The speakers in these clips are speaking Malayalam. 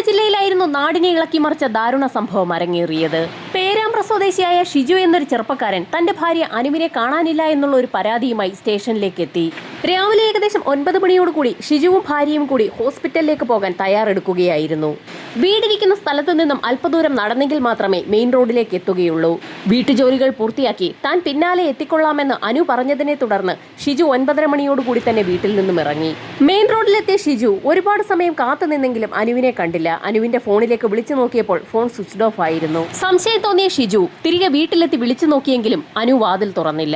ജില്ലയിലായിരുന്നു നാടിനെ ഇളക്കിമറിച്ച ദാരുണ സംഭവം അരങ്ങേറിയത്. പേരാമ്പ്ര സ്വദേശിയായ ഷിജു എന്നൊരു ചെറുപ്പക്കാരൻ തന്റെ ഭാര്യ അനുവിനെ കാണാനില്ല എന്നുള്ള ഒരു പരാതിയുമായി സ്റ്റേഷനിലേക്ക് എത്തി. രാവിലെ ഏകദേശം 9 മണിയോടുകൂടി ഷിജുവും ഭാര്യയും കൂടി ഹോസ്പിറ്റലിലേക്ക് പോകാൻ തയ്യാറെടുക്കുകയായിരുന്നു. വീടിരിക്കുന്ന സ്ഥലത്തു നിന്നും അല്പദൂരം നടന്നെങ്കിൽ മാത്രമേ മെയിൻ റോഡിലേക്ക് എത്തുകയുള്ളൂ. വീട്ടുജോലികൾ പൂർത്തിയാക്കി താൻ പിന്നാലെ എത്തിക്കൊള്ളാമെന്ന് അനു പറഞ്ഞതിനെ തുടർന്ന് ഷിജു 9:30 മണിയോടുകൂടി തന്നെ വീട്ടിൽ നിന്നും ഇറങ്ങി. മെയിൻ റോഡിലെത്തിയ ഷിജു ഒരുപാട് സമയം കാത്തുനിന്നെങ്കിലും അനുവിനെ കണ്ടില്ല. അനുവിന്റെ ഫോണിലേക്ക് വിളിച്ചു നോക്കിയപ്പോൾ ഫോൺ സ്വിച്ച്ഡ് ഓഫ് ആയിരുന്നു. സംശയം തോന്നിയ ഷിജു തിരികെ വീട്ടിലെത്തി വിളിച്ചു നോക്കിയെങ്കിലും അനു വാതിൽ തുറന്നില്ല.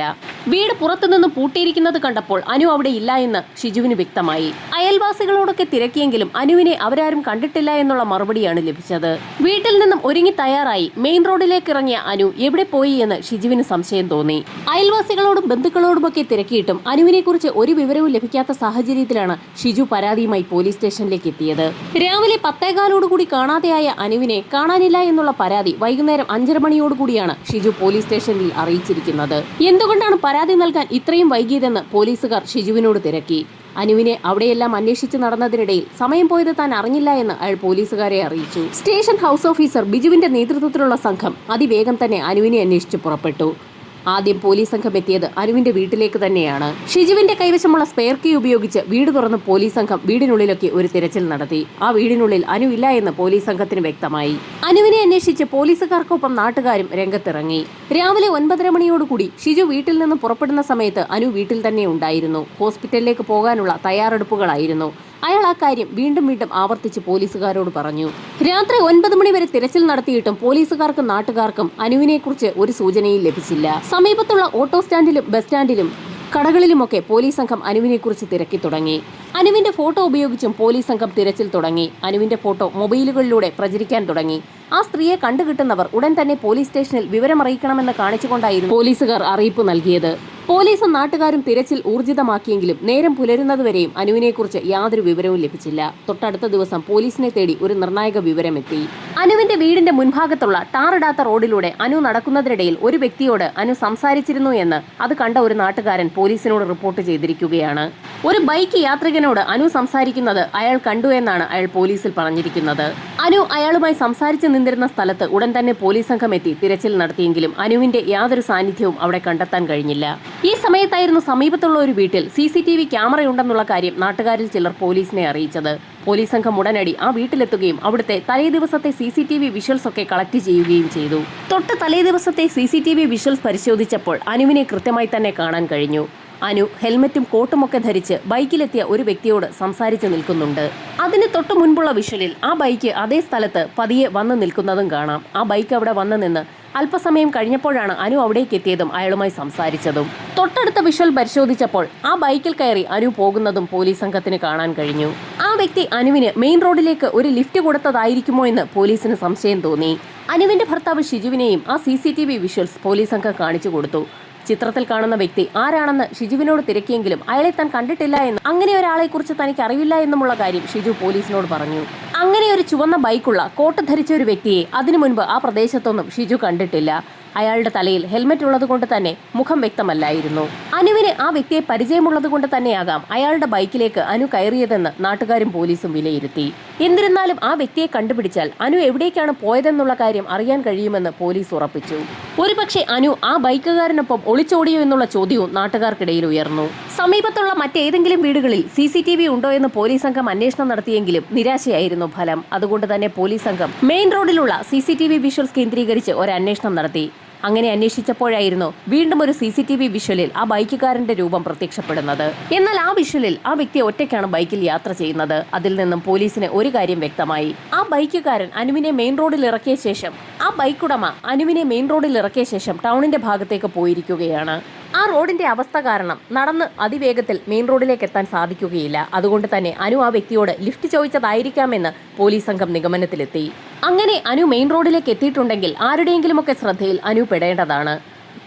വീട് പുറത്തുനിന്നും പൂട്ടിയിരിക്കുന്നത് കണ്ടപ്പോൾ അനു അവിടെ ഇല്ല എന്ന് ഷിജുവിന് വ്യക്തമായി. അയൽവാസികളോടൊക്കെ തിരക്കിയെങ്കിലും അനുവിനെ അവരാരും കണ്ടിട്ടില്ല എന്നുള്ള മറുപടിയാണ് ലഭിച്ചത്. വീട്ടിൽ നിന്നും ഒരുങ്ങി തയ്യാറായി മെയിൻ റോഡിലേക്ക് ഇറങ്ങിയ അനു എവിടെ പോയി എന്ന് ഷിജുവിന് സംശയം തോന്നി. അയൽവാസികളോടും ബന്ധുക്കളോടുമൊക്കെ തിരക്കിയിട്ടും അനുവിനെ കുറിച്ച് ഒരു വിവരവും ലഭിക്കാത്ത സാഹചര്യത്തിലാണ് ഷിജു പരാതിയുമായി പോലീസ് സ്റ്റേഷനിലേക്ക് എത്തിയത്. രാവിലെ 10:15 കാണാതെയായ അനുവിനെ കാണാനില്ല എന്നുള്ള പരാതി വൈകുന്നേരം 5:30 മണിയോടുകൂടിയാണ് ഷിജു പോലീസ് സ്റ്റേഷനിൽ അറിയിച്ചിരിക്കുന്നത്. എന്തുകൊണ്ടാണ് പരാതി നൽകാൻ ഇത്രയും വൈകിയതെന്ന് പോലീസുകാർ ഷിജുവിനോട് തിരക്കി. അനുവിനെ അവിടെയെല്ലാം അന്വേഷിച്ച് നടന്നതിനിടയിൽ സമയം പോയത് താൻ അറിഞ്ഞില്ല എന്ന് അയാൾ പോലീസുകാരെ അറിയിച്ചു. സ്റ്റേഷൻ ഹൗസ് ഓഫീസർ ബിജുവിന്റെ നേതൃത്വത്തിലുള്ള സംഘം അതിവേഗം തന്നെ അനുവിനെ അന്വേഷിച്ച് പുറപ്പെട്ടു. ആദ്യം പോലീസ് സംഘം എത്തിയത് അനുവിന്റെ വീട്ടിലേക്ക് തന്നെയാണ്. ഷിജുവിന്റെ കൈവശമുള്ള സ്പെയർ കീ ഉപയോഗിച്ച് വീട് തുറന്ന് പോലീസ് സംഘം വീടിനുള്ളിലൊക്കെ ഒരു തിരച്ചിൽ നടത്തി. ആ വീടിനുള്ളിൽ അനു ഇല്ല എന്ന് പോലീസ് സംഘത്തിന് വ്യക്തമായി. അനുവിനെ അന്വേഷിച്ച് പോലീസുകാർക്കൊപ്പം നാട്ടുകാരും രംഗത്തിറങ്ങി. രാവിലെ 9:30 മണിയോടുകൂടി ഷിജു വീട്ടിൽ നിന്ന് പുറപ്പെടുന്ന സമയത്ത് അനു വീട്ടിൽ തന്നെ ഉണ്ടായിരുന്നു. ഹോസ്പിറ്റലിലേക്ക് പോകാനുള്ള തയ്യാറെടുപ്പുകളായിരുന്നു. അയാൾ ആ കാര്യം വീണ്ടും ആവർത്തിച്ച് പോലീസുകാരോട് പറഞ്ഞു. രാത്രി 9 മണി വരെ തിരച്ചിൽ നടത്തിയിട്ടും പോലീസുകാർക്കും നാട്ടുകാർക്കും അനുവിനെക്കുറിച്ച് ഒരു സൂചനയും ലഭിച്ചില്ല. സമീപത്തുള്ള ഓട്ടോ സ്റ്റാൻഡിലും ബസ് സ്റ്റാൻഡിലും കടകളിലുമൊക്കെ പോലീസ് സംഘം അനുവിനെക്കുറിച്ച് തിരക്കി തുടങ്ങി. അനുവിന്റെ ഫോട്ടോ ഉപയോഗിച്ചും പോലീസ് സംഘം തിരച്ചിൽ തുടങ്ങി. അനുവിന്റെ ഫോട്ടോ മൊബൈലുകളിലൂടെ പ്രചരിക്കാൻ തുടങ്ങി. ആ സ്ത്രീയെ കണ്ടുകിട്ടുന്നവർ ഉടൻ തന്നെ പോലീസ് സ്റ്റേഷനിൽ വിവരമറിയിക്കണമെന്ന് കാണിച്ചുകൊണ്ടായിരുന്നു പോലീസുകാർ അറിയിപ്പ് നൽകിയത്. പോലീസും നാട്ടുകാരും തിരച്ചിൽ ഊർജിതമാക്കിയെങ്കിലും നേരം പുലരുന്നതുവരെയും അനുവിനെക്കുറിച്ച് യാതൊരു വിവരവും ലഭിച്ചില്ല. തൊട്ടടുത്ത ദിവസം പോലീസിനെ തേടി ഒരു നിർണായക വിവരമെത്തി. അനുവിന്റെ വീടിന്റെ മുൻഭാഗത്തുള്ള ടാറിടാത്ത റോഡിലൂടെ അനു നടക്കുന്നതിനിടയിൽ ഒരു വ്യക്തിയോട് അനു സംസാരിച്ചിരുന്നു എന്ന് അത് കണ്ട ഒരു നാട്ടുകാരൻ പോലീസിനോട് റിപ്പോർട്ട് ചെയ്തിരിക്കുകയാണ്. ഒരു ബൈക്ക് യാത്രികനോട് അനു സംസാരിക്കുന്നത് അയാൾ കണ്ടു എന്നാണ് അയാൾ പോലീസിൽ പറഞ്ഞിരിക്കുന്നത്. അനു അയാളുമായി സംസാരിച്ചു നിന്നിരുന്ന സ്ഥലത്ത് ഉടൻ തന്നെ പോലീസ് സംഘം എത്തി തിരച്ചിൽ നടത്തിയെങ്കിലും അനുവിന്റെ യാതൊരു സാന്നിധ്യവും അവിടെ കണ്ടെത്താൻ കഴിഞ്ഞില്ല. ഈ സമയത്തായിരുന്നു സമീപത്തുള്ള ഒരു വീട്ടിൽ CCTV ക്യാമറയുണ്ടെന്നുള്ള കാര്യം നാട്ടുകാരിൽ ചിലർ പോലീസിനെ അറിയിച്ചത്. പോലീസ് സംഘം ഉടനടി ആ വീട്ടിലെത്തുകയും അവിടുത്തെ തലേ ദിവസത്തെ CCTV വിഷ്വൽസ് ഒക്കെ കളക്ട് ചെയ്യുകയും ചെയ്തു. തൊട്ട് തലേ ദിവസത്തെ CCTV വിഷ്വൽസ് പരിശോധിച്ചപ്പോൾ അനുവിനെ കൃത്യമായി തന്നെ കാണാൻ കഴിഞ്ഞു. അനു ഹെൽമറ്റും കോട്ടുമൊക്കെ ധരിച്ച് ബൈക്കിലെത്തിയ ഒരു വ്യക്തിയോട് സംസാരിച്ചു നിൽക്കുന്നുണ്ട്. അതിന് തൊട്ടു മുൻപുള്ള വിഷ്വലിൽ ആ ബൈക്ക് അതേ സ്ഥലത്ത് പതിയെ വന്ന് നിൽക്കുന്നതും കാണാം. ആ ബൈക്ക് അവിടെ വന്ന് നിന്ന് അല്പസമയം കഴിഞ്ഞപ്പോഴാണ് അനു അവിടേക്ക് എത്തിയതും അയാളുമായി സംസാരിച്ചതും. തൊട്ടടുത്ത വിഷ്വൽ പരിശോധിച്ചപ്പോൾ ആ ബൈക്കിൽ കയറി അനു പോകുന്നതും പോലീസ് സംഘത്തിന് കാണാൻ കഴിഞ്ഞു. ആ വ്യക്തി അനുവിന് മെയിൻ റോഡിലേക്ക് ഒരു ലിഫ്റ്റ് കൊടുത്തതായിരിക്കുമോ എന്ന് പോലീസിന് സംശയം തോന്നി. അനുവിന്റെ ഭർത്താവ് ഷിജുവിനെയും ആ CCTV വിഷ്വൽസ് പോലീസ് സംഘം കാണിച്ചു കൊടുത്തു. ചിത്രത്തിൽ കാണുന്ന വ്യക്തി ആരാണെന്ന് ഷിജുവിനോട് തിരക്കിയെങ്കിലും അയാളെ താൻ കണ്ടിട്ടില്ല എന്നും അങ്ങനെ ഒരാളെ കുറിച്ച് തനിക്ക് അറിവില്ല എന്നുമുള്ള കാര്യം ഷിജു പോലീസിനോട് പറഞ്ഞു. അങ്ങനെ ഒരു ചുവന്ന ബൈക്കുള്ള കോട്ട് ധരിച്ച ഒരു വ്യക്തിയെ അതിനു മുൻപ് ആ പ്രദേശത്തൊന്നും ഷിജു കണ്ടിട്ടില്ല. അയാളുടെ തലയിൽ ഹെൽമറ്റ് ഉള്ളത് കൊണ്ട് തന്നെ മുഖം വ്യക്തമല്ലായിരുന്നു. അനുവിന് ആ വ്യക്തിയെ പരിചയമുള്ളത് കൊണ്ട് തന്നെയാകാം അയാളുടെ ബൈക്കിലേക്ക് അനു കയറിയതെന്ന് നാട്ടുകാരും പോലീസും വിലയിരുത്തി. എന്നിരുന്നാലും ആ വ്യക്തിയെ കണ്ടുപിടിച്ചാൽ അനു എവിടേക്കാണ് പോയതെന്നുള്ള കാര്യം അറിയാൻ കഴിയുമെന്ന് പോലീസ് ഉറപ്പിച്ചു. ഒരുപക്ഷെ അനു ആ ബൈക്കുകാരനൊപ്പം ഒളിച്ചോടിയോ എന്നുള്ള ചോദ്യവും നാട്ടുകാർക്കിടയിൽ ഉയർന്നു. സമീപത്തുള്ള മറ്റേതെങ്കിലും വീടുകളിൽ CCTV ഉണ്ടോ എന്ന് പോലീസ് സംഘം അന്വേഷണം നടത്തിയെങ്കിലും നിരാശയായിരുന്നു ഫലം. അതുകൊണ്ട് തന്നെ പോലീസ് സംഘം മെയിൻ റോഡിലുള്ള CCTV വിഷ്വൽസ് കേന്ദ്രീകരിച്ച് ഒരു അന്വേഷണം നടത്തി. അങ്ങനെ അന്വേഷിച്ചപ്പോഴായിരുന്നു വീണ്ടും ഒരു CCTV വിഷ്വലിൽ ആ ബൈക്കുകാരന്റെ രൂപം പ്രത്യക്ഷപ്പെടുന്നത്. എന്നാൽ ആ വിഷ്വലിൽ ആ വ്യക്തി ഒറ്റയ്ക്കാണ് ബൈക്കിൽ യാത്ര ചെയ്യുന്നത്. അതിൽ നിന്നും പോലീസിന് ഒരു കാര്യം വ്യക്തമായി. ആ ബൈക്കുകാരൻ അനുവിനെ മെയിൻ റോഡിൽ ഇറക്കിയ ശേഷം ടൗണിന്റെ ഭാഗത്തേക്ക് പോയിരിക്കുകയാണ്. ആ റോഡിന്റെ അവസ്ഥ കാരണം നടന്ന് അതിവേഗത്തിൽ മെയിൻ റോഡിലേക്ക് എത്താൻ സാധിക്കുകയില്ല. അതുകൊണ്ട് തന്നെ അനു ആ വ്യക്തിയോട് ലിഫ്റ്റ് ചോദിച്ചതായിരിക്കാമെന്ന് പോലീസ് സംഘം നിഗമനത്തിലെത്തി. അങ്ങനെ അനു മെയിൻ റോഡിലേക്ക് എത്തിയിട്ടുണ്ടെങ്കിൽ ആരുടെയെങ്കിലുമൊക്കെ ശ്രദ്ധയിൽ അനു പെടേണ്ടതാണ്.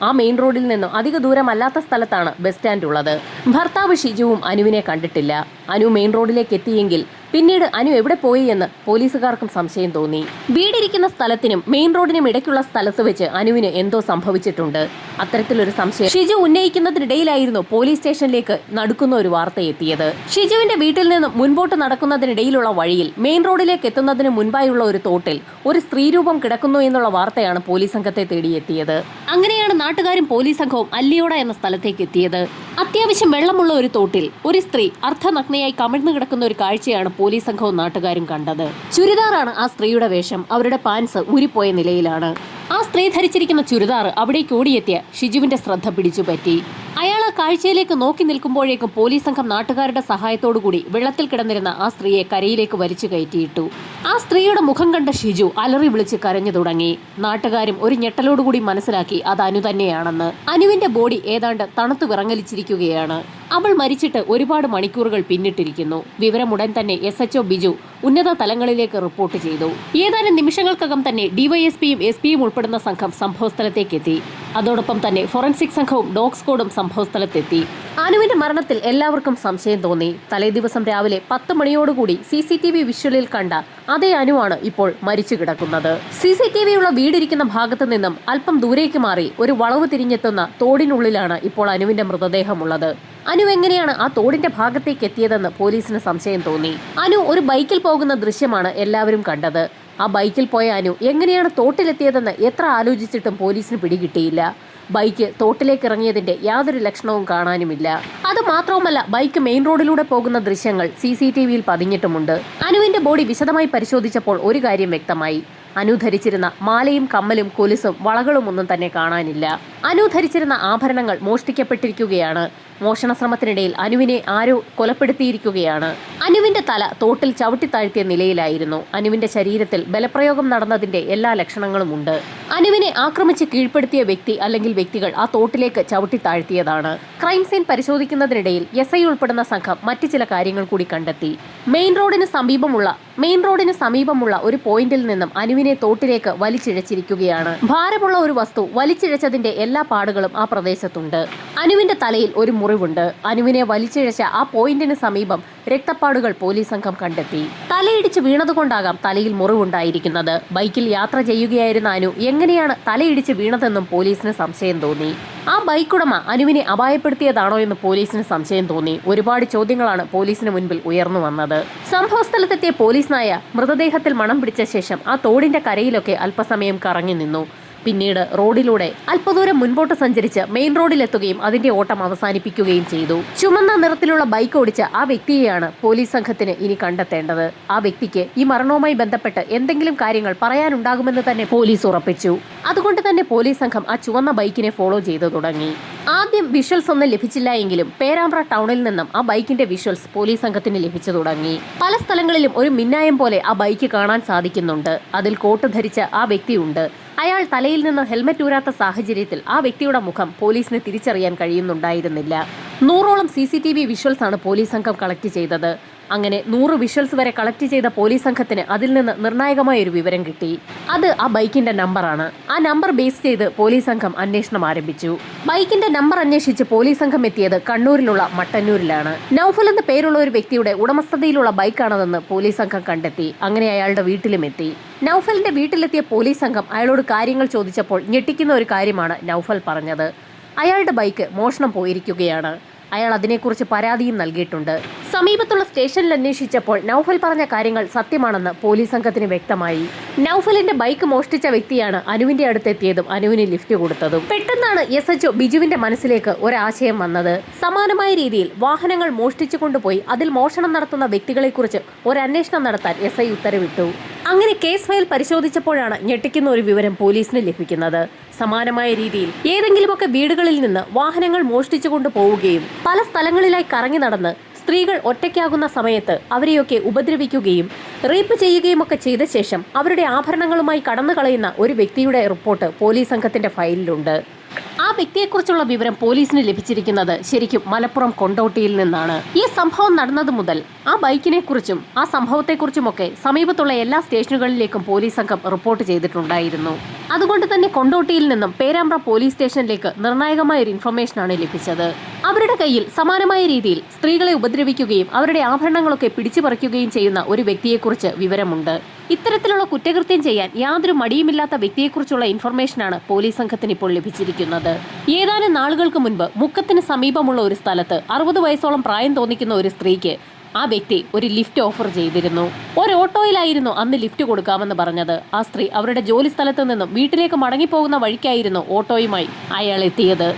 ആ മെയിൻ റോഡിൽ നിന്നും അധിക ദൂരമല്ലാത്ത സ്ഥലത്താണ് ബസ് സ്റ്റാൻഡ് ഉള്ളത്. ഭർത്താവ് ഷിജുവും അനുവിനെ കണ്ടിട്ടില്ല. അനു മെയിൻ റോഡിലേക്ക് എത്തിയെങ്കിൽ പിന്നീട് അനു എവിടെ പോയി എന്ന് പോലീസുകാർക്കും സംശയം തോന്നി. വീടിരിക്കുന്ന സ്ഥലത്തിനും മെയിൻ റോഡിനും ഇടയ്ക്കുള്ള സ്ഥലത്ത് വെച്ച് അനുവിന് എന്തോ സംഭവിച്ചിട്ടുണ്ട്. അത്തരത്തിലൊരു സംശയം ഷിജു ഉന്നയിക്കുന്നതിനിടയിലായിരുന്നു പോലീസ് സ്റ്റേഷനിലേക്ക് നടുക്കുന്ന ഒരു വാർത്ത എത്തിയത്. ഷിജുവിന്റെ വീട്ടിൽ നിന്ന് മുൻപോട്ട് നടക്കുന്നതിനിടയിലുള്ള വഴിയിൽ മെയിൻ റോഡിലേക്ക് എത്തുന്നതിന് മുൻപായുള്ള ഒരു തോട്ടിൽ ഒരു സ്ത്രീരൂപം കിടക്കുന്നു എന്നുള്ള വാർത്തയാണ് പോലീസ് സംഘത്തെ തേടിയെത്തിയത്. അങ്ങനെയാണ് നാട്ടുകാരും പോലീസ് സംഘവും അല്ലിയോട എന്ന സ്ഥലത്തേക്ക് എത്തിയത്. അത്യാവശ്യം വെള്ളമുള്ള ഒരു തോട്ടിൽ ഒരു സ്ത്രീ അർദ്ധനഗ്നയായി കമിഴ്ന്നു കിടക്കുന്ന ഒരു കാഴ്ചയാണ് പോലീസ് സംഘവും നാട്ടുകാരും കണ്ടത്. ചുരിദാറാണ് ആ സ്ത്രീയുടെ വേഷം. അവരുടെ പാൻസ് ഊരിപ്പോയ നിലയിലാണ്. ആ സ്ത്രീ ധരിച്ചിരിക്കുന്ന ചുരിദാർ അവിടേക്ക് ഓടിയെത്തിയ ഷിജുവിന്റെ ശ്രദ്ധ പിടിച്ചുപറ്റി. അയാൾ ആ കാഴ്ചയിലേക്ക് നോക്കി നിൽക്കുമ്പോഴേക്കും പോലീസ് സംഘം നാട്ടുകാരുടെ സഹായത്തോടുകൂടി വെള്ളത്തിൽ കിടന്നിരുന്ന ആ സ്ത്രീയെ കരയിലേക്ക് വലിച്ചു കയറ്റിയിട്ടു. ആ സ്ത്രീയുടെ മുഖം കണ്ട ഷിജു അലറി വിളിച്ച് കരഞ്ഞു തുടങ്ങി. നാട്ടുകാരും ഒരു ഞെട്ടലോടുകൂടി മനസ്സിലാക്കി അത് അനു തന്നെയാണെന്ന്. അനുവിന്റെ ബോഡി ഏതാണ്ട് തണുത്തു വിറങ്ങലിച്ചിരിക്കുകയാണ്. അവൾ മരിച്ചിട്ട് ഒരുപാട് മണിക്കൂറുകൾ പിന്നിട്ടിരിക്കുന്നു. വിവരമുടൻ തന്നെ SHO ബിജു ഉന്നത തലങ്ങളിലേക്ക് റിപ്പോർട്ട് ചെയ്തു. ഏതാനും നിമിഷങ്ങൾക്കകം തന്നെ ഡിവൈഎസ്പിയും SP-യും ഉൾപ്പെടുന്ന സംഘം സംഭവസ്ഥലത്തേക്കെത്തി. അതോടൊപ്പം തന്നെ ഫോറൻസിക് സംഘവും ഡോഗ് സ്ക്വാഡും സംഭവസ്ഥലത്തെത്തി. അനുവിന്റെ മരണത്തിൽ എല്ലാവർക്കും സംശയം തോന്നി. തലേദിവസം രാവിലെ 10 മണിയോടുകൂടി CCTV വിഷ്വലിൽ കണ്ട അതേ അനുവാണ് ഇപ്പോൾ മരിച്ചു കിടക്കുന്നത്. CCTV ഉള്ള വീടിരിക്കുന്ന ഭാഗത്തു നിന്നും അല്പം ദൂരേക്ക് മാറി ഒരു വളവ് തിരിഞ്ഞെത്തുന്ന തോടിനുള്ളിലാണ് ഇപ്പോൾ അനുവിന്റെ മൃതദേഹമുള്ളത്. അനു എങ്ങനെയാണ് ആ തോടിന്റെ ഭാഗത്തേക്ക് എത്തിയതെന്ന് പോലീസിന് സംശയം തോന്നി. അനു ഒരു ബൈക്കിൽ പോകുന്ന ദൃശ്യമാണ് എല്ലാവരും കണ്ടത്. ആ ബൈക്കിൽ പോയ അനു എങ്ങനെയാണ് തോട്ടിലെത്തിയതെന്ന് എത്ര ആലോചിച്ചിട്ടും പോലീസിന് പിടികിട്ടിയില്ല. ബൈക്ക് തോട്ടിലേക്ക് ഇറങ്ങിയതിന്റെ യാതൊരു ലക്ഷണവും കാണാനുമില്ല. അത് മാത്രവുമല്ല, ബൈക്ക് മെയിൻ റോഡിലൂടെ പോകുന്ന ദൃശ്യങ്ങൾ CCTV-യിൽ പതിഞ്ഞിട്ടുമുണ്ട്. അനുവിന്റെ ബോഡി വിശദമായി പരിശോധിച്ചപ്പോൾ ഒരു കാര്യം വ്യക്തമായി. അനു ധരിച്ചിരുന്ന മാലയും കമ്മലും കൊലുസും വളകളും ഒന്നും തന്നെ കാണാനില്ല. അനു ധരിച്ചിരുന്ന ആഭരണങ്ങൾ മോഷ്ടിക്കപ്പെട്ടിരിക്കുകയാണ്. മോഷണ ശ്രമത്തിനിടയിൽ അനുവിനെ ആരോ കൊലപ്പെടുത്തിയിരിക്കുകയാണ്. അനുവിന്റെ തല തോട്ടിൽ ചവിട്ടിത്താഴ്ത്തിയ നിലയിലായിരുന്നു. അനുവിന്റെ ശരീരത്തിൽ ബലപ്രയോഗം നടന്നതിന്റെ എല്ലാ ലക്ഷണങ്ങളുമുണ്ട്. അനുവിനെ ആക്രമിച്ച് കീഴ്പ്പെടുത്തിയ വ്യക്തി അല്ലെങ്കിൽ വ്യക്തികൾ ആ തോട്ടിലേക്ക് ചവിട്ടിത്താഴ്ത്തിയതാണ്. ക്രൈം സീൻ പരിശോധിക്കുന്നതിനിടയിൽ SI ഉൾപ്പെടുന്ന സംഘം മറ്റു ചില കാര്യങ്ങൾ കൂടി കണ്ടെത്തി. മെയിൻ റോഡിന് സമീപമുള്ള ഒരു പോയിന്റിൽ നിന്നും അനുവിനെ തോട്ടിലേക്ക് വലിച്ചിഴച്ചിരിക്കുകയാണ്. ഭാരമുള്ള ഒരു വസ്തു വലിച്ചിഴച്ചതിന്റെ എല്ലാ പാടുകളും ആ പ്രദേശത്തുണ്ട്. അനുവിന്റെ തലയിൽ ഒരു മുറിവുണ്ട്. അനുവിനെ വലിച്ചിഴച്ച ആ പോയിന്റിന് സമീപം രക്തപ്പാടുകൾ പോലീസ് സംഘം കണ്ടെത്തി. തലയിടിച്ച് വീണതുകൊണ്ടാകാം തലയിൽ മുറിവുണ്ടായിരിക്കുന്നത്. ബൈക്കിൽ യാത്ര ചെയ്യുകയായിരുന്ന അനു എങ്ങനെയാണ് തലയിടിച്ച് വീണതെന്നും പോലീസിന് സംശയം തോന്നി. ആ ബൈക്കുടമ അനുവിനെ അപായപ്പെടുത്തിയതാണോ എന്ന് പോലീസിന് സംശയം തോന്നി. ഒരുപാട് ചോദ്യങ്ങളാണ് പോലീസിന് മുൻപിൽ ഉയർന്നു വന്നത്. സംഭവസ്ഥലത്തെത്തിയ പോലീസ് നായ മൃതദേഹത്തിൽ മണം പിടിച്ച ശേഷം ആ തോടിന്റെ കരയിലൊക്കെ അല്പസമയം കറങ്ങി നിന്നു. പിന്നീട് റോഡിലൂടെ അല്പദൂരം മുൻപോട്ട് സഞ്ചരിച്ച് മെയിൻ റോഡിലെത്തുകയും അതിന്റെ ഓട്ടം അവസാനിപ്പിക്കുകയും ചെയ്തു. ചുമന്ന നിറത്തിലുള്ള ബൈക്ക് ഓടിച്ച ആ വ്യക്തിയെയാണ് പോലീസ് സംഘത്തിന് ഇനി കണ്ടെത്തേണ്ടത്. ആ വ്യക്തിക്ക് ഈ മരണവുമായി ബന്ധപ്പെട്ട് എന്തെങ്കിലും കാര്യങ്ങൾ പറയാനുണ്ടാകുമെന്ന് തന്നെ പോലീസ് ഉറപ്പിച്ചു. അതുകൊണ്ട് തന്നെ പോലീസ് സംഘം ആ ചുവന്ന ബൈക്കിനെ ഫോളോ ചെയ്തു തുടങ്ങി. ആദ്യം വിഷ്വൽസ് ഒന്നും ലഭിച്ചില്ല എങ്കിലും പേരാമ്പ്ര ടൗണിൽ നിന്നും ആ ബൈക്കിന്റെ വിഷ്വൽസ് പോലീസ് സംഘത്തിന് ലഭിച്ചു തുടങ്ങി. പല സ്ഥലങ്ങളിലും ഒരു മിന്നായം പോലെ ആ ബൈക്ക് കാണാൻ സാധിക്കുന്നുണ്ട്. അതിൽ കോട്ട് ധരിച്ച ആ വ്യക്തിയുണ്ട്. അയാൾ തലയിൽ നിന്ന് ഹെൽമറ്റ് ഊരാത്ത സാഹചര്യത്തിൽ ആ വ്യക്തിയുടെ മുഖം പോലീസിന് തിരിച്ചറിയാൻ കഴിയുന്നുണ്ടായിരുന്നില്ല. 100ഓളം CCTV വിഷ്വൽസ് ആണ് പോലീസ് സംഘം കളക്ട് ചെയ്തത്. അങ്ങനെ 100 വിഷ്വൽസ് വരെ കളക്ട് ചെയ്ത പോലീസ് സംഘത്തിന് അതിൽ നിന്ന് നിർണായകമായ ഒരു വിവരം കിട്ടി. അത് ആ ബൈക്കിന്റെ നമ്പറാണ്. ആ നമ്പർ ബേസ് ചെയ്ത് പോലീസ് സംഘം അന്വേഷണം ആരംഭിച്ചു. ബൈക്കിന്റെ നമ്പർ അന്വേഷിച്ച് പോലീസ് സംഘം എത്തിയത് കണ്ണൂരിലുള്ള മട്ടന്നൂരിലാണ്. നൗഫൽ എന്ന പേരുള്ള ഒരു വ്യക്തിയുടെ ഉടമസ്ഥതയിലുള്ള ബൈക്കാണതെന്ന് പോലീസ് സംഘം കണ്ടെത്തി. അങ്ങനെ അയാളുടെ വീട്ടിലും എത്തി. നൗഫലിന്റെ വീട്ടിലെത്തിയ പോലീസ് സംഘം അയാളോട് കാര്യങ്ങൾ ചോദിച്ചപ്പോൾ ഞെട്ടിക്കുന്ന ഒരു കാര്യമാണ് നൗഫൽ പറഞ്ഞത്. അയാളുടെ ബൈക്ക് മോഷണം പോയിരിക്കുകയാണ്. അയാൾ അതിനെക്കുറിച്ച് പരാതിയും നൽകിയിട്ടുണ്ട്. സമീപത്തുള്ള സ്റ്റേഷനിൽ അന്വേഷിച്ചപ്പോൾ നൗഫൽ പറഞ്ഞ കാര്യങ്ങൾ സത്യമാണെന്ന് പോലീസ് സംഘത്തിന് വ്യക്തമായി. നൗഫലിന്റെ ബൈക്ക് മോഷ്ടിച്ച വ്യക്തിയാണ് അനുവിന്റെ അടുത്തെത്തിയതും അനുവിന് ലിഫ്റ്റ് കൊടുത്തതും. പെട്ടെന്നാണ് SHO ബിജുവിന്റെ മനസ്സിലേക്ക് ഒരാശയം വന്നത്. സമാനമായ രീതിയിൽ വാഹനങ്ങൾ മോഷ്ടിച്ചു കൊണ്ടുപോയി അതിൽ മോഷണം നടത്തുന്ന വ്യക്തികളെക്കുറിച്ച് ഒരു അന്വേഷണം നടത്താൻ SI ഉത്തരവിട്ടു. അങ്ങനെ കേസ് ഫയൽ പരിശോധിച്ചപ്പോഴാണ് ഞെട്ടിക്കുന്ന ഒരു വിവരം പോലീസിന് ലഭിക്കുന്നത്. സമാനമായ രീതിയിൽ ഏതെങ്കിലുമൊക്കെ വീടുകളിൽ നിന്ന് വാഹനങ്ങൾ മോഷ്ടിച്ചു കൊണ്ടുപോവുകയും പല സ്ഥലങ്ങളിലായി കറങ്ങി നടന്ന് സ്ത്രീകൾ ഒറ്റയ്ക്കാകുന്ന സമയത്ത് അവരെയൊക്കെ ഉപദ്രവിക്കുകയും റേപ്പ് ചെയ്യുകയും ഒക്കെ ചെയ്ത ശേഷം അവരുടെ ആഭരണങ്ങളുമായി കടന്നു കളയുന്ന ഒരു വ്യക്തിയുടെ റിപ്പോർട്ട് പോലീസ് സംഘത്തിന്റെ ഫയലിലുണ്ട്. ആ വ്യക്തിയെക്കുറിച്ചുള്ള വിവരം പോലീസിന് ലഭിച്ചിരിക്കുന്നത് ശരിക്കും മലപ്പുറം കൊണ്ടോട്ടിയിൽ നിന്നാണ്. ഈ സംഭവം നടന്നത് മുതൽ ആ ബൈക്കിനെ കുറിച്ചും ആ സംഭവത്തെക്കുറിച്ചുമൊക്കെ സമീപത്തുള്ള എല്ലാ സ്റ്റേഷനുകളിലേക്കും പോലീസ് സംഘം റിപ്പോർട്ട് ചെയ്തിട്ടുണ്ടായിരുന്നു. അതുകൊണ്ട് തന്നെ കൊണ്ടോട്ടിയിൽ നിന്നും പേരാമ്പ്ര പോലീസ് സ്റ്റേഷനിലേക്ക് നിർണായകമായ ഒരു ഇൻഫർമേഷനാണ് ലഭിച്ചത്. അവരുടെ കയ്യിൽ സമാനമായ രീതിയിൽ സ്ത്രീകളെ ഉപദ്രവിക്കുകയും അവരുടെ ആഭരണങ്ങളൊക്കെ പിടിച്ചു പറിക്കുകയും ചെയ്യുന്ന ഒരു വ്യക്തിയെക്കുറിച്ച് വിവരമുണ്ട്. ഇത്തരത്തിലുള്ള കുറ്റകൃത്യം ചെയ്യാൻ യാതൊരു മടിയുമില്ലാത്ത വ്യക്തിയെക്കുറിച്ചുള്ള ഇൻഫർമേഷനാണ് പോലീസ് സംഘത്തിന് ഇപ്പോൾ ലഭിച്ചിരിക്കുന്നത്. ഏതാനും നാളുകൾക്ക് മുൻപ് മുക്കത്തിന് സമീപമുള്ള ഒരു സ്ഥലത്ത് 60 വയസ്സോളം പ്രായം തോന്നിക്കുന്ന ഒരു സ്ത്രീക്ക് ആ വ്യക്തി ഒരു ലിഫ്റ്റ് ഓഫർ ചെയ്തിരുന്നു. ഒരു ഓട്ടോയിലായിരുന്നു അന്ന് ലിഫ്റ്റ് കൊടുക്കാമെന്ന് പറഞ്ഞത്. ആ സ്ത്രീ അവരുടെ ജോലി സ്ഥലത്ത് നിന്നും വീട്ടിലേക്ക് മടങ്ങിപ്പോകുന്ന വഴിക്കായിരുന്നു ഓട്ടോയുമായി അയാൾ എത്തിയത്.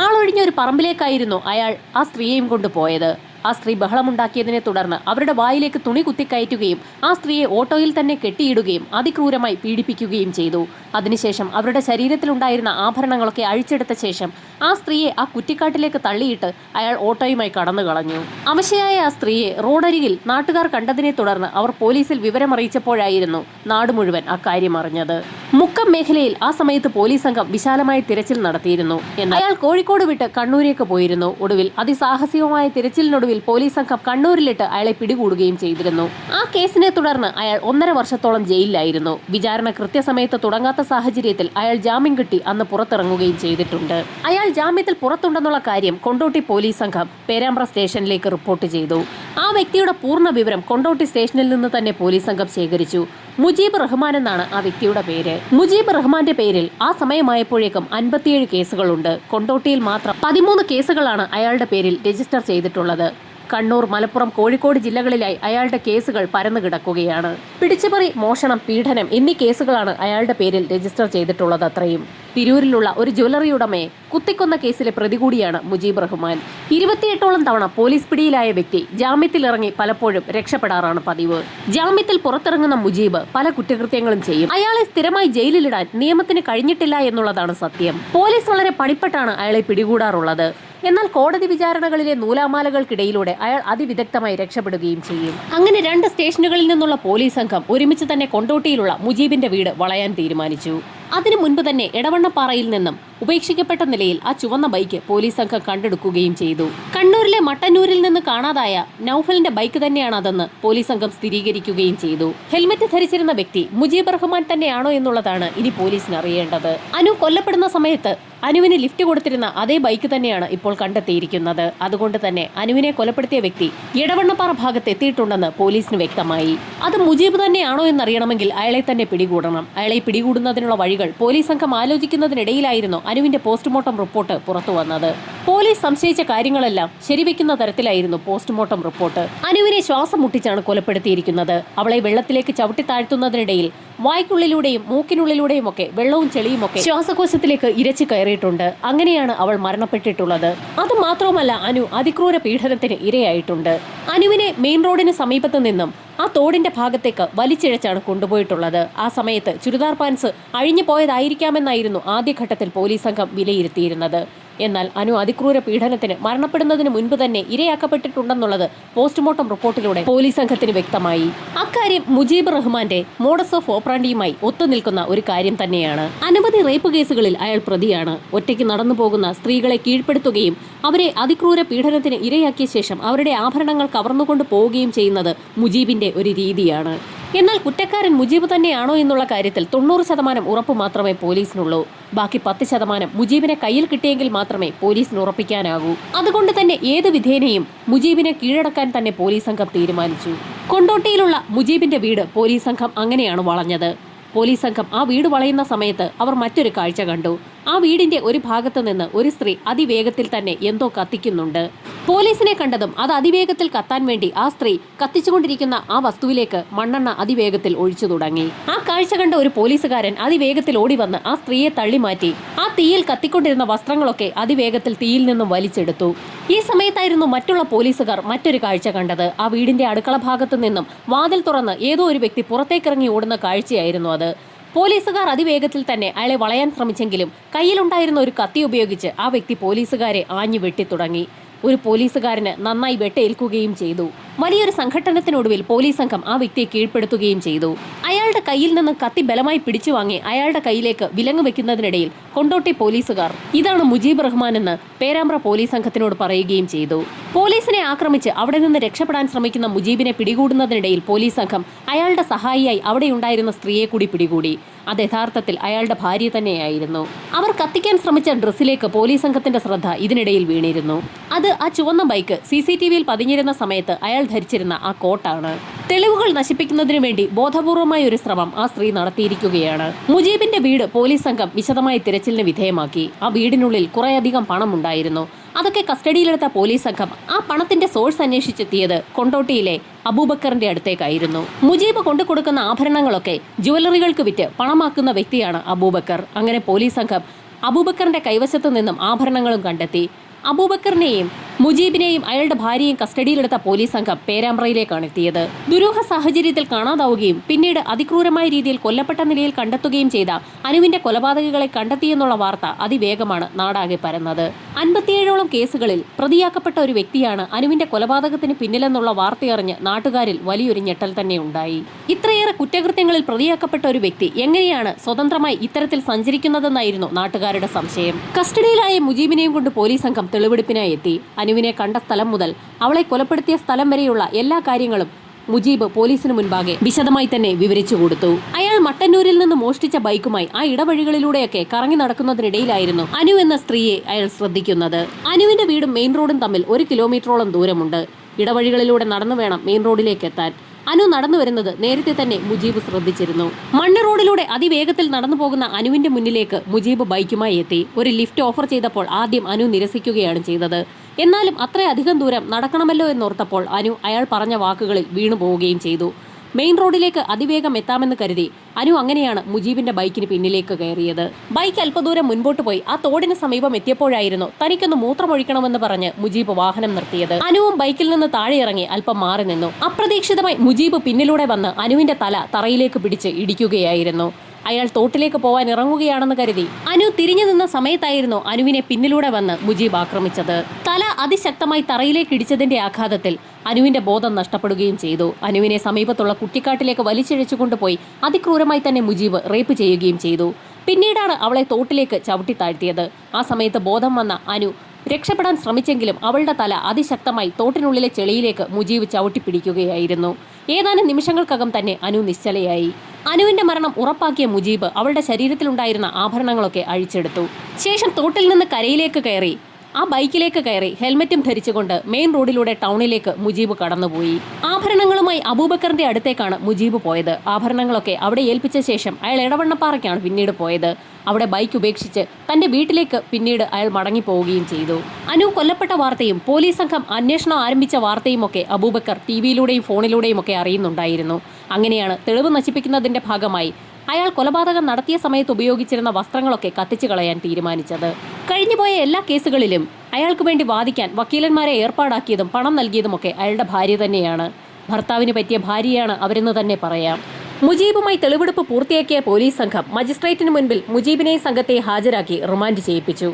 ആളൊഴിഞ്ഞ ഒരു പറമ്പിലേക്കായിരുന്നു അയാൾ ആ സ്ത്രീയെയും കൊണ്ടുപോയത്. ആ സ്ത്രീ ബഹളമുണ്ടാക്കിയതിനെ തുടർന്ന് അവരുടെ വായിലേക്ക് തുണി കുത്തിക്കയറ്റുകയും ആ സ്ത്രീയെ ഓട്ടോയിൽ തന്നെ കെട്ടിയിടുകയും അതിക്രൂരമായി പീഡിപ്പിക്കുകയും ചെയ്തു. അതിനുശേഷം അവരുടെ ശരീരത്തിലുണ്ടായിരുന്ന ആഭരണങ്ങളൊക്കെ അഴിച്ചെടുത്ത ശേഷം ആ സ്ത്രീയെ ആ കുറ്റിക്കാട്ടിലേക്ക് തള്ളിയിട്ട് അയാൾ ഓട്ടോയുമായി കടന്നു കളഞ്ഞു. അവശയായ ആ സ്ത്രീയെ റോഡരികിൽ നാട്ടുകാർ കണ്ടതിനെ തുടർന്ന് അവർ പോലീസിൽ വിവരമറിയിച്ചപ്പോഴായിരുന്നു നാട് മുഴുവൻ അക്കാര്യം അറിഞ്ഞത്. മുക്കം മേഖലയിൽ ആ സമയത്ത് പോലീസ് സംഘം വിശാലമായ തിരച്ചിൽ നടത്തിയിരുന്നു. എന്നാൽ അയാൾ കോഴിക്കോട് വിട്ട് കണ്ണൂരേക്ക് പോയിരുന്നു. ഒടുവിൽ അതിസാഹസികമായ തിരച്ചിലിനൊടുവിൽ പോലീസ് സംഘം കണ്ണൂരിലിട്ട് അയാളെ പിടികൂടുകയും ചെയ്തിരുന്നു. ആ കേസിനെ തുടർന്ന് അയാൾ 1.5 വർഷത്തോളം ജയിലിലായിരുന്നു. വിചാരണ കൃത്യസമയത്ത് തുടങ്ങാത്ത സാഹചര്യത്തിൽ അയാൾ ജാമ്യം കിട്ടി അന്ന് പുറത്തിറങ്ങുകയും ചെയ്തിട്ടുണ്ട്. അയാൾ ജാമ്യത്തിൽ പുറത്തുണ്ടെന്നുള്ള കാര്യം കൊണ്ടോട്ടി പോലീസ് സംഘം പേരാമ്പ്ര സ്റ്റേഷനിലേക്ക് റിപ്പോർട്ട് ചെയ്തു. ആ വ്യക്തിയുടെ പൂർണ്ണ വിവരം കൊണ്ടോട്ടി സ്റ്റേഷനിൽ നിന്ന് തന്നെ പോലീസ് സംഘം ശേഖരിച്ചു. മുജീബ് റഹ്മാൻ എന്നാണ് ആ വ്യക്തിയുടെ പേര്. മുജീബ് റഹ്മാന്റെ പേരിൽ ആ സമയമായപ്പോഴേക്കും 57 കേസുകളുണ്ട്. കൊണ്ടോട്ടിയിൽ മാത്രം 13 കേസുകളാണ് അയാളുടെ പേരിൽ രജിസ്റ്റർ ചെയ്തിട്ടുള്ളത്. കണ്ണൂർ, മലപ്പുറം, കോഴിക്കോട് ജില്ലകളിലായി അയാളുടെ കേസുകൾ പരന്നു കിടക്കുകയാണ്. പിടിച്ചുപറി, മോഷണം, പീഡനം എന്നീ കേസുകളാണ് അയാളുടെ പേരിൽ രജിസ്റ്റർ ചെയ്തിട്ടുള്ളത്. അത്രയും തിരൂരിലുള്ള ഒരു ജ്വല്ലറി ഉടമയെ കുത്തിക്കൊന്ന കേസിലെ പ്രതി കൂടിയാണ് മുജീബ് റഹ്മാൻ. 28ഓളം തവണ പോലീസ് പിടിയിലായ വ്യക്തി ജാമ്യത്തിലിറങ്ങി പലപ്പോഴും രക്ഷപ്പെടാറാണ് പതിവ്. ജാമ്യത്തിൽ പുറത്തിറങ്ങുന്ന മുജീബ് പല കുറ്റകൃത്യങ്ങളും ചെയ്യും. അയാളെ സ്ഥിരമായി ജയിലിലിടാൻ നിയമത്തിന് കഴിഞ്ഞിട്ടില്ല എന്നുള്ളതാണ് സത്യം. പോലീസ് വളരെ പണിപ്പെട്ടാണ് അയാളെ പിടികൂടാറുള്ളത്. എന്നാൽ കോടതി വിചാരണകളിലെ നൂലാമാലകൾക്കിടയിലൂടെ അയാൾ അതിവിദഗ്ധമായി രക്ഷപ്പെടുകയും ചെയ്യും. അങ്ങനെ 2 സ്റ്റേഷനുകളിൽ നിന്നുള്ള പോലീസ് സംഘം ഒരുമിച്ച് തന്നെ കൊണ്ടോട്ടിയിലുള്ള മുജീബിന്റെ വീട് വളയാൻ തീരുമാനിച്ചു. അതിനു മുൻപ് തന്നെ എടവണ്ണപ്പാറയിൽ നിന്നും ഉപേക്ഷിക്കപ്പെട്ട നിലയിൽ ആ ചുവന്ന ബൈക്ക് പോലീസ് സംഘം കണ്ടെടുക്കുകയും ചെയ്തു. കണ്ണൂരിലെ മട്ടന്നൂരിൽ നിന്ന് കാണാതായ നൌഫലിന്റെ ബൈക്ക് തന്നെയാണ് അതെന്ന് പോലീസ് സംഘം സ്ഥിരീകരിക്കുകയും ചെയ്തു. ഹെൽമറ്റ് ധരിച്ചിരുന്ന വ്യക്തി മുജീബ് റഹ്മാൻ തന്നെയാണോ എന്നുള്ളതാണ് ഇനി പോലീസിന് അറിയേണ്ടത്. അനു കൊല്ലപ്പെടുന്ന സമയത്ത് അനുവിന് ലിഫ്റ്റ് കൊടുത്തിരുന്ന അതേ ബൈക്ക് തന്നെയാണ് ഇപ്പോൾ കണ്ടെത്തിയിരിക്കുന്നത്. അതുകൊണ്ട് തന്നെ അനുവിനെ കൊലപ്പെടുത്തിയ വ്യക്തി എടവണ്ണപ്പാറ ഭാഗത്ത് എത്തിയിട്ടുണ്ടെന്ന് പോലീസിന് വ്യക്തമായി. അത് മുജീബ് തന്നെയാണോ എന്നറിയണമെങ്കിൽ അയാളെ തന്നെ പിടികൂടണം. അയാളെ പിടികൂടുന്നതിനുള്ള വഴികൾ പോലീസ് സംഘം ആലോചിക്കുന്നതിനിടയിലായിരുന്നു അനുവിന്റെ പോസ്റ്റ്മോർട്ടം റിപ്പോർട്ട് പുറത്തു വന്നത്. പോലീസ് സംശയിച്ച കാര്യങ്ങളെല്ലാം ശരിവെക്കുന്ന തരത്തിലായിരുന്നു പോസ്റ്റ്മോർട്ടം റിപ്പോർട്ട്. അനുവിനെ ശ്വാസം മുട്ടിച്ചാണ് കൊലപ്പെടുത്തിയിരിക്കുന്നത്. അവളെ വെള്ളത്തിലേക്ക് ചവിട്ടി താഴ്ത്തുന്നതിനിടയിൽ വായ്ക്കുള്ളിലൂടെയും മൂക്കിനുള്ളിലൂടെയും ഒക്കെ വെള്ളവും ചെളിയും ഒക്കെ ശ്വാസകോശത്തിലേക്ക് ഇരച്ചു കയറിയിട്ടുണ്ട്. അങ്ങനെയാണ് അവൾ മരണപ്പെട്ടിട്ടുള്ളത്. അത് മാത്രവുമല്ല, അനു അതിക്രൂര പീഡനത്തിന് ഇരയായിട്ടുണ്ട്. അനുവിനെ മെയിൻ റോഡിന് സമീപത്ത് നിന്നും ആ തോടിന്റെ ഭാഗത്തേക്ക് വലിച്ചിഴച്ചാണ് കൊണ്ടുപോയിട്ടുള്ളത്. ആ സമയത്ത് ചുരിദാർ പാൻസ് അഴിഞ്ഞു പോയതായിരിക്കാമെന്നായിരുന്നു ആദ്യഘട്ടത്തിൽ പോലീസ് സംഘം വിലയിരുത്തിയിരുന്നത്. എന്നാൽ അനു അതിക്രൂര പീഡനത്തിന് മരണപ്പെടുന്നതിന് മുൻപ് തന്നെ ഇരയാക്കപ്പെട്ടിട്ടുണ്ടെന്നുള്ളത് പോസ്റ്റ്മോർട്ടം റിപ്പോർട്ടിലൂടെ പോലീസ് സംഘത്തിന് വ്യക്തമായി. അക്കാര്യം മുജീബ് റഹ്മാന്റെ മോഡസ് ഓഫ് ഓപ്പറാണ്ടിയുമായി ഒത്തുനിൽക്കുന്ന ഒരു കാര്യം തന്നെയാണ്. അനവധി റേപ്പ് കേസുകളിൽ അയാൾ പ്രതിയാണ്. ഒറ്റയ്ക്ക് നടന്നു പോകുന്ന സ്ത്രീകളെ കീഴ്പ്പെടുത്തുകയും അവരെ അതിക്രൂര പീഡനത്തിന് ഇരയാക്കിയ ശേഷം അവരുടെ ആഭരണങ്ങൾ കവർന്നുകൊണ്ട് പോവുകയും ചെയ്യുന്നത് മുജീബിന്റെ ഒരു രീതിയാണ്. എന്നാൽ കുറ്റക്കാരൻ മുജീബ് തന്നെയാണോ എന്നുള്ള കാര്യത്തിൽ 90% ഉറപ്പ് മാത്രമേ പോലീസിനുള്ളൂ. ബാക്കി 10% മുജീബിനെ കയ്യിൽ കിട്ടിയെങ്കിൽ മാത്രമേ പോലീസിന് ഉറപ്പിക്കാനാകൂ. അതുകൊണ്ട് തന്നെ ഏത് വിധേനയും മുജീബിനെ കീഴടക്കാൻ തന്നെ പോലീസ് സംഘം തീരുമാനിച്ചു. കൊണ്ടോട്ടിയിലുള്ള മുജീബിന്റെ വീട് പോലീസ് സംഘം അങ്ങനെയാണ് വളഞ്ഞത്. പോലീസ് സംഘം ആ വീട് വളയുന്ന സമയത്ത് അവർ മറ്റൊരു കാഴ്ച കണ്ടു. ആ വീടിന്റെ ഒരു ഭാഗത്ത് നിന്ന് ഒരു സ്ത്രീ അതിവേഗത്തിൽ തന്നെ എന്തോ കത്തിക്കുന്നുണ്ട്. പോലീസിനെ കണ്ടതും അത് അതിവേഗത്തിൽ കത്താൻ വേണ്ടി ആ സ്ത്രീ കത്തിച്ചുകൊണ്ടിരിക്കുന്ന ആ വസ്തുവിലേക്ക് മണ്ണെണ്ണ അതിവേഗത്തിൽ ഒഴിച്ചു തുടങ്ങി. ആ കാഴ്ച കണ്ട ഒരു പോലീസുകാരൻ അതിവേഗത്തിൽ ഓടി വന്ന് ആ സ്ത്രീയെ തള്ളിമാറ്റി ആ തീയിൽ കത്തിക്കൊണ്ടിരുന്ന വസ്ത്രങ്ങളൊക്കെ അതിവേഗത്തിൽ തീയിൽ നിന്നും വലിച്ചെടുത്തു. ഈ സമയത്തായിരുന്നു മറ്റുള്ള പോലീസുകാർ മറ്റൊരു കാഴ്ച കണ്ടത്. ആ വീടിന്റെ അടുക്കള ഭാഗത്തു നിന്നും വാതിൽ തുറന്ന് ഏതോ ഒരു വ്യക്തി പുറത്തേക്കിറങ്ങി ഓടുന്ന കാഴ്ചയായിരുന്നു അത്. പോലീസുകാർ അതിവേഗത്തിൽ തന്നെ അയാളെ വളയാൻ ശ്രമിച്ചെങ്കിലും കയ്യിലുണ്ടായിരുന്ന ഒരു കത്തി ഉപയോഗിച്ച് ആ വ്യക്തി പോലീസുകാരെ ആഞ്ഞു വെട്ടിത്തുടങ്ങി. ഒരു പോലീസുകാരന് നന്നായി വെട്ടേൽക്കുകയും ചെയ്തു. വലിയൊരു സംഘട്ടനത്തിനൊടുവിൽ പോലീസ് സംഘം ആ വ്യക്തിയെ കീഴ്പ്പെടുത്തുകയും ചെയ്തു. അയാൾ അയാളുടെ കയ്യിൽ നിന്ന് കത്തി ബലമായി പിടിച്ചു വാങ്ങി അയാളുടെ കയ്യിലേക്ക് വിലങ്ങ് വെക്കുന്നതിനിടയിൽ കൊണ്ടോട്ടി പോലീസുകാർ ഇതാണ് മുജീബ് റഹ്മാൻ എന്ന് പേരാമ്പ്ര പോലീസ് സംഘത്തിനോട് പറയുകയും ചെയ്തു. പോലീസിനെ ആക്രമിച്ച് അവിടെ നിന്ന് രക്ഷപ്പെടാൻ ശ്രമിക്കുന്ന മുജീബിനെ പിടികൂടുന്നതിനിടയിൽ പോലീസ് സംഘം അയാളുടെ സഹായിയായി അവിടെയുണ്ടായിരുന്ന സ്ത്രീയെ കൂടി പിടികൂടി. അത് യഥാർത്ഥത്തിൽ അയാളുടെ ഭാര്യ തന്നെയായിരുന്നു. അവർ കത്തിക്കാൻ ശ്രമിച്ച ഡ്രസ്സിലേക്ക് പോലീസ് സംഘത്തിന്റെ ശ്രദ്ധ ഇതിനിടയിൽ വീണിരുന്നു. അത് ആ ചുവന്ന ബൈക്ക് CCTVയിൽ പതിഞ്ഞിരുന്ന സമയത്ത് അയാൾ ധരിച്ചിരുന്ന ആ കോട്ടാണ്. തെളിവുകൾ നശിപ്പിക്കുന്നതിനു വേണ്ടി ബോധപൂർവമായ ഒരു ശ്രമം ആ സ്ത്രീ നടത്തിയിരിക്കുകയാണ്. മുജീബിന്റെ വീട് പോലീസ് സംഘം വിശദമായി തിരച്ചിലിന് വിധേയമാക്കി. ആ വീടിനുള്ളിൽ കുറേയധികം പണമുണ്ടായിരുന്നു. അതൊക്കെ കസ്റ്റഡിയിലെടുത്ത പോലീസ് സംഘം ആ പണത്തിന്റെ സോഴ്സ് അന്വേഷിച്ചെത്തിയത് കൊണ്ടോട്ടിയിലെ അബൂബക്കറിന്റെ അടുത്തേക്കായിരുന്നു. മുജീബ് കൊണ്ടുകൊടുക്കുന്ന ആഭരണങ്ങളൊക്കെ ജുവലറികൾക്ക് വിറ്റ് പണമാക്കുന്ന വ്യക്തിയാണ് അബൂബക്കർ. അങ്ങനെ പോലീസ് സംഘം അബൂബക്കറിന്റെ കൈവശത്തു നിന്നും ആഭരണങ്ങളും കണ്ടെത്തി. അബൂബക്കറിനെയും മുജീബിനെയും അയാളുടെ ഭാര്യയും കസ്റ്റഡിയിലെടുത്ത പോലീസ് സംഘം പേരാമ്പ്രയിലേക്കാണ് എത്തിയത്. ദുരൂഹ സാഹചര്യത്തിൽ കാണാതാവുകയും പിന്നീട് അതിക്രൂരമായ രീതിയിൽ കൊല്ലപ്പെട്ട നിലയിൽ കണ്ടെത്തുകയും ചെയ്ത അനുവിന്റെ കൊലപാതകികളെ കണ്ടെത്തിയെന്നുള്ള വാർത്ത അതിവേഗമാണ് നാടാകെ പരന്നത്. 57ഓളം കേസുകളിൽ പ്രതിയാക്കപ്പെട്ട ഒരു വ്യക്തിയാണ് അനുവിന്റെ കൊലപാതകത്തിന് പിന്നിലെന്നുള്ള വാർത്തയറിഞ്ഞ് നാട്ടുകാരിൽ വലിയൊരു ഞെട്ടൽ തന്നെ ഉണ്ടായി. ഇത്രയേറെ കുറ്റകൃത്യങ്ങളിൽ പ്രതിയാക്കപ്പെട്ട ഒരു വ്യക്തി എങ്ങനെയാണ് സ്വതന്ത്രമായി ഇത്തരത്തിൽ സഞ്ചരിക്കുന്നതെന്നായിരുന്നു നാട്ടുകാരുടെ സംശയം. കസ്റ്റഡിയിലായ മുജീബിനെയും കൊണ്ട് പോലീസ് സംഘം തെളിവെടുപ്പിനായി എത്തി. അനുവിനെ കണ്ട സ്ഥലം മുതൽ അവളെ കൊലപ്പെടുത്തിയ സ്ഥലം വരെയുള്ള എല്ലാ കാര്യങ്ങളും മുജീബ് പോലീസിന് മുൻപാകെ വിശദമായി തന്നെ വിവരിച്ചു കൊടുത്തു. അയാൾ മട്ടന്നൂരിൽ നിന്ന് മോഷ്ടിച്ച ബൈക്കുമായി ആ ഇടവഴികളിലൂടെയൊക്കെ കറങ്ങി നടക്കുന്നതിനിടയിലായിരുന്നു അനു എന്ന സ്ത്രീയെ അയാൾ ശ്രദ്ധിക്കുന്നത്. അനുവിന്റെ വീടും മെയിൻ റോഡും തമ്മിൽ 1 കിലോമീറ്ററോളം ദൂരമുണ്ട്. ഇടവഴികളിലൂടെ നടന്നു വേണം മെയിൻ റോഡിലേക്ക് എത്താൻ. അനു നടന്നു വരുന്നത് നേരത്തെ തന്നെ മുജീബ് ശ്രദ്ധിച്ചിരുന്നു. മണ്ണ് റോഡിലൂടെ അതിവേഗത്തിൽ നടന്നു പോകുന്ന അനുവിന്റെ മുന്നിലേക്ക് മുജീബ് ബൈക്കുമായി എത്തി. ഒരു ലിഫ്റ്റ് ഓഫർ ചെയ്തപ്പോൾ ആദ്യം അനു നിരസിക്കുകയാണ് ചെയ്തത്. എന്നാലും അത്രയധികം ദൂരം നടക്കണമല്ലോ എന്നോർത്തപ്പോൾ അനു അയാൾ പറഞ്ഞ വാക്കുകളിൽ വീണു പോവുകയും ചെയ്തു. മെയിൻ റോഡിലേക്ക് അതിവേഗം എത്താമെന്ന് കരുതി അനു അങ്ങനെയാണ് മുജീബിന്റെ ബൈക്കിന് പിന്നിലേക്ക് കയറിയത്. ബൈക്ക് അല്പദൂരം മുൻപോട്ട് പോയി ആ തോടിന് സമീപം എത്തിയപ്പോഴായിരുന്നു തനിക്കൊന്ന് മൂത്രമൊഴിക്കണമെന്ന് പറഞ്ഞ് മുജീബ് വാഹനം നിർത്തിയത്. അനുവും ബൈക്കിൽ നിന്ന് താഴെ ഇറങ്ങി അല്പം മാറി നിന്നു. അപ്രതീക്ഷിതമായി മുജീബ് പിന്നിലൂടെ വന്ന് അനുവിന്റെ തല തറയിലേക്ക് പിടിച്ച് ഇടിക്കുകയായിരുന്നു. അയാൾ തോട്ടിലേക്ക് പോവാൻ ഇറങ്ങുകയാണെന്ന് കരുതി അനു തിരിഞ്ഞു നിന്ന സമയത്തായിരുന്നു അനുവിനെ പിന്നിലൂടെ വന്ന് മുജീബ് ആക്രമിച്ചത്. തല അതിശക്തമായി തറയിലേക്ക് ഇടിച്ചതിന്റെ ആഘാതത്തിൽ അനുവിന്റെ ബോധം നഷ്ടപ്പെടുകയും ചെയ്തു. അനുവിനെ സമീപത്തുള്ള കുറ്റിക്കാട്ടിലേക്ക് വലിച്ചിഴച്ചു കൊണ്ടുപോയി അതിക്രൂരമായി തന്നെ മുജീബ് റേപ്പ് ചെയ്യുകയും ചെയ്തു. പിന്നീടാണ് അവളെ തോട്ടിലേക്ക് ചവിട്ടി താഴ്ത്തിയത്. ആ സമയത്ത് ബോധം വന്ന അനു രക്ഷപ്പെടാൻ ശ്രമിച്ചെങ്കിലും അവളുടെ തല അതിശക്തമായി തോട്ടിനുള്ളിലെ ചെളിയിലേക്ക് മുജീബ് ചവിട്ടിപ്പിടിക്കുകയായിരുന്നു. ഏതാനും നിമിഷങ്ങൾക്കകം തന്നെ അനു നിശ്ചലയായി. അനുവിന്റെ മരണം ഉറപ്പാക്കിയ മുജീബ് അവളുടെ ശരീരത്തിലുണ്ടായിരുന്ന ആഭരണങ്ങളൊക്കെ അഴിച്ചെടുത്തു. ശേഷം തോട്ടിൽ നിന്ന് കരയിലേക്ക് കയറി ആ ബൈക്കിലേക്ക് കയറി ഹെൽമറ്റും ധരിച്ചുകൊണ്ട് മെയിൻ റോഡിലൂടെ ടൗണിലേക്ക് മുജീബ് കടന്നുപോയി. ആഭരണങ്ങളുമായി അബൂബക്കറിന്റെ അടുത്തേക്കാണ് മുജീബ് പോയത്. ആഭരണങ്ങളൊക്കെ അവിടെ ഏൽപ്പിച്ച ശേഷം അയാൾ ഇടവണ്ണപ്പാറയ്ക്കാണ് പിന്നീട് പോയത്. അവിടെ ബൈക്ക് ഉപേക്ഷിച്ച് തന്റെ വീട്ടിലേക്ക് പിന്നീട് അയാൾ മടങ്ങിപ്പോവുകയും ചെയ്തു. അനു കൊല്ലപ്പെട്ട വാർത്തയും പോലീസ് സംഘം അന്വേഷണം ആരംഭിച്ച വാർത്തയും ഒക്കെ അബൂബക്കർ TV-യിലൂടെയും ഫോണിലൂടെയും ഒക്കെ അറിയുന്നുണ്ടായിരുന്നു. അങ്ങനെയാണ് തെളിവ് നശിപ്പിക്കുന്നതിന്റെ ഭാഗമായി അയാൾ കൊലപാതകം നടത്തിയ സമയത്ത് ഉപയോഗിച്ചിരുന്ന വസ്ത്രങ്ങളൊക്കെ കത്തിച്ചു കളയാൻ തീരുമാനിച്ചത്. കഴിഞ്ഞുപോയ എല്ലാ കേസുകളിലും അയാൾക്ക് വേണ്ടി വാദിക്കാൻ വക്കീലന്മാരെ ഏർപ്പാടാക്കിയതും പണം നൽകിയതുമൊക്കെ അയാളുടെ ഭാര്യ തന്നെയാണ്. ഭർത്താവിന് പറ്റിയ ഭാര്യയാണ് അവരെന്ന് തന്നെ പറയാം. മുജീബുമായി തെളിവെടുപ്പ് പൂർത്തിയാക്കിയ പോലീസ് സംഘം മജിസ്ട്രേറ്റിന് മുൻപിൽ മുജീബിനെയും സംഘത്തെ ഹാജരാക്കി റിമാൻഡ് ചെയ്യിപ്പിച്ചു.